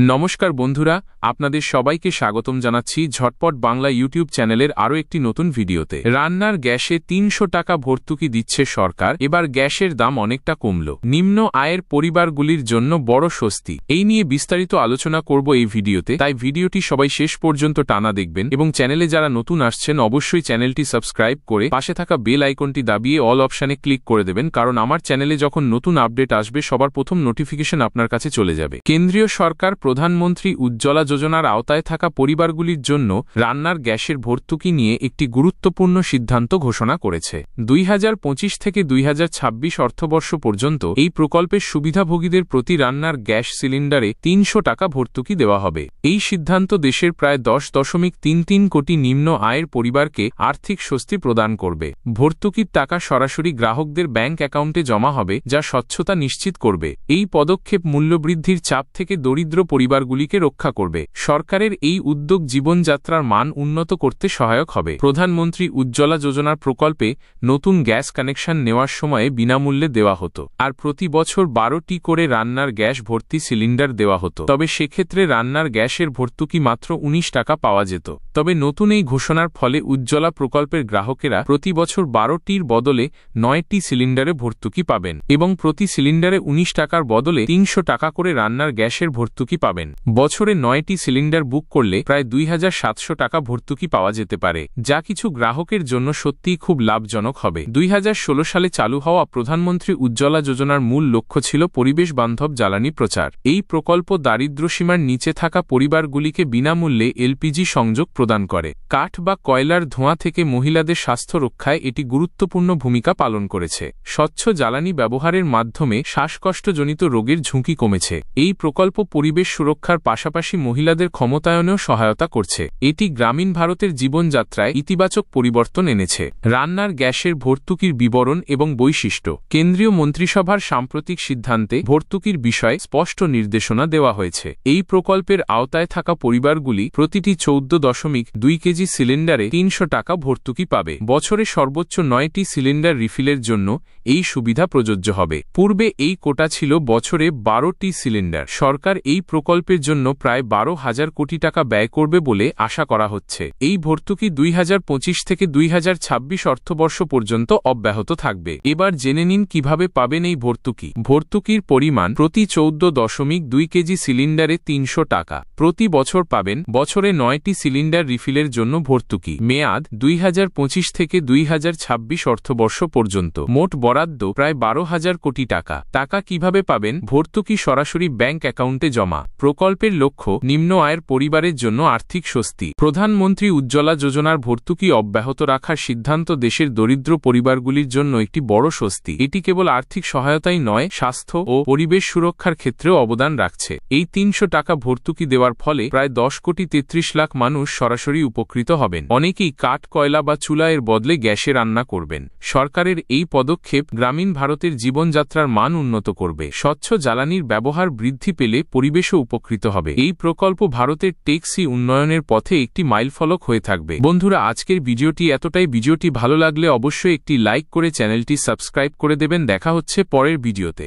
নমস্কার বন্ধুরা, আপনাদের সবাইকে স্বাগতম জানাচ্ছি ঝটপট বাংলা ইউটিউব চ্যানেলের আরও একটি নতুন ভিডিওতে। রান্নার গ্যাসে ৩০০ টাকা ভর্তুকি দিচ্ছে সরকার। এবার গ্যাসের দাম অনেকটা কমল। নিম্ন আয়ের পরিবারগুলির জন্য বড় স্বস্তি। এই নিয়ে বিস্তারিত আলোচনা করব এই ভিডিওতে, তাই ভিডিওটি সবাই শেষ পর্যন্ত টানা দেখবেন এবং চ্যানেলে যারা নতুন আসছেন অবশ্যই চ্যানেলটি সাবস্ক্রাইব করে পাশে থাকা বেল আইকনটি দাবিয়ে অল অপশানে ক্লিক করে দেবেন, কারণ আমার চ্যানেলে যখন নতুন আপডেট আসবে সবার প্রথম নোটিফিকেশন আপনার কাছে চলে যাবে। কেন্দ্রীয় সরকার প্রধানমন্ত্রী উজ্জ্বলা যোজনার আওতায় থাকা পরিবারগুলির জন্য রান্নার গ্যাসের ভর্তুকি নিয়ে একটি গুরুত্বপূর্ণ সিদ্ধান্ত ঘোষণা করেছে। ২০২৫ থেকে ২০২৬ অর্থবর্ষ পর্যন্ত এই প্রকল্পের সুবিধাভোগীদের প্রতি রান্নার গ্যাস সিলিন্ডারে ৩০০ টাকা ভর্তুকি দেওয়া হবে। এই সিদ্ধান্ত দেশের প্রায় ১০.৩৩ কোটি নিম্ন আয়ের পরিবারকে আর্থিক স্বস্তি প্রদান করবে। ভর্তুকির টাকা সরাসরি গ্রাহকদের ব্যাংক অ্যাকাউন্টে জমা হবে, যা স্বচ্ছতা নিশ্চিত করবে। এই পদক্ষেপ মূল্যবৃদ্ধির চাপ থেকে দরিদ্র পরিবারগুলিকে রক্ষা করবে। সরকারের এই উদ্যোগ জীবনযাত্রার মান উন্নত করতে সহায়ক হবে। প্রধানমন্ত্রী উজ্জ্বলা যোজনার প্রকল্পে নতুন গ্যাস কানেকশন নেওয়ার সময়ে বিনামূল্যে দেওয়া হতো, আর প্রতি বছর ১২টি করে রান্নার গ্যাস ভর্তি সিলিন্ডার দেওয়া হতো। তবে সেক্ষেত্রে রান্নার গ্যাসের ভর্তুকি মাত্র ১৯ টাকা পাওয়া যেত। তবে নতুন এই ঘোষণার ফলে উজ্জ্বলা প্রকল্পের গ্রাহকেরা প্রতি বছর ১২টির বদলে ৯টি সিলিন্ডারে ভর্তুকি পাবেন এবং প্রতি সিলিন্ডারে ১৯ টাকার বদলে ৩০০ টাকা করে রান্নার গ্যাসের ভর্তুকি পাবেন। বছরে ৯টি সিলিন্ডার বুক করলে প্রায় ২৭০০ টাকা ভর্তুকি পাওয়া যেতে পারে, যা কিছু গ্রাহকের জন্য সত্যিই খুব লাভজনক হবে। ২০১৬ সালে চালু হওয়া প্রধানমন্ত্রী উজ্জ্বলা যোজনার মূল লক্ষ্য ছিল পরিবেশ বান্ধব জ্বালানি প্রচার। এই প্রকল্প দারিদ্র্যসীমার নিচে থাকা পরিবারগুলিকে বিনামূল্যে এলপিজি সংযোগ প্রদান করে। কাঠ বা কয়লার ধোঁয়া থেকে মহিলাদের স্বাস্থ্য রক্ষায় এটি গুরুত্বপূর্ণ ভূমিকা পালন করেছে। স্বচ্ছ জ্বালানি ব্যবহারের মাধ্যমে শ্বাসকষ্টজনিত রোগের ঝুঁকি কমেছে। এই প্রকল্প পরিবেশ সুরক্ষার পাশাপাশি মহিলাদের ক্ষমতায়নেও সহায়তা করছে। এটি গ্রামীণ ভারতের জীবনযাত্রায় ইতিবাচক পরিবর্তন এনেছে। রান্নার গ্যাসের ভর্তুকির বিবরণ এবং বৈশিষ্ট্য। কেন্দ্রীয় মন্ত্রিসভার সাম্প্রতিক সিদ্ধান্তে ভর্তুকির বিষয়ে স্পষ্ট নির্দেশনা দেওয়া হয়েছে। এই প্রকল্পের আওতায় থাকা পরিবারগুলি প্রতিটি ১৪.২ কেজি সিলিন্ডারে ৩০০ টাকা ভর্তুকি পাবে। বছরে সর্বোচ্চ ৯টি সিলিন্ডার রিফিলের জন্য এই সুবিধা প্রযোজ্য হবে। পূর্বে এই কোটা ছিল বছরে ১২টি সিলিন্ডার। সরকার এই প্রকল্পের জন্য প্রায় ১২,০০০ কোটি টাকা ব্যয় করবে বলে আশা করা হচ্ছে। এই ভর্তুকি ২০২৫ থেকে ২০২৬ অর্থবর্ষ পর্যন্ত অব্যাহত থাকবে। এবার জেনে নিন কিভাবে পাবেন এই ভর্তুকি। ভর্তুকির পরিমাণ প্রতি ১৪.২ কেজি সিলিন্ডারে ৩০০ টাকা প্রতি বছর পাবেন। বছরে ৯টি সিলিন্ডার রিফিলের জন্য ভর্তুকি। মেয়াদ ২০২৫ থেকে ২০২৬ অর্থবর্ষ পর্যন্ত। মোট বরাদ্দ প্রায় ১২,০০০ কোটি টাকা। টাকা কিভাবে পাবেন? ভর্তুকি সরাসরি ব্যাংক অ্যাকাউন্টে জমা। প্রকল্পের লক্ষ্য নিম্ন আয়ের পরিবারের জন্য আর্থিক স্বস্তি। প্রধানমন্ত্রী উজ্জ্বলা যোজনার ভর্তুকি অব্যাহত রাখার সিদ্ধান্ত দেশের দরিদ্র পরিবারগুলির জন্য একটি বড় স্বস্তি। এটি কেবল আর্থিক সহায়তাই নয়, স্বাস্থ্য ও পরিবেশ সুরক্ষার ক্ষেত্রেও অবদান রাখছে। এই ৩০০ টাকা ভর্তুকি দেওয়ার ফলে প্রায় ১০,৩৩ লাখ মানুষ সরাসরি উপকৃত হবেন। অনেকেই কাঠ, কয়লা বা চুলার বদলে গ্যাসে রান্না করবেন। সরকারের এই পদক্ষেপ গ্রামীণ ভারতের জীবনযাত্রার মান উন্নত করবে। স্বচ্ছ জ্বালানির ব্যবহার বৃদ্ধি পেলে পরিবেশও উপকৃত হবে। এই প্রকল্প ভারতের টেকসই উন্নয়নের পথে একটি মাইলফলক হয়ে থাকবে। বন্ধুরা, আজকের ভিডিওটি এতটাই। ভিডিওটি ভালো লাগলে অবশ্যই একটি লাইক করে চ্যানেলটি সাবস্ক্রাইব করে দেবেন। দেখা হচ্ছে পরের ভিডিওতে।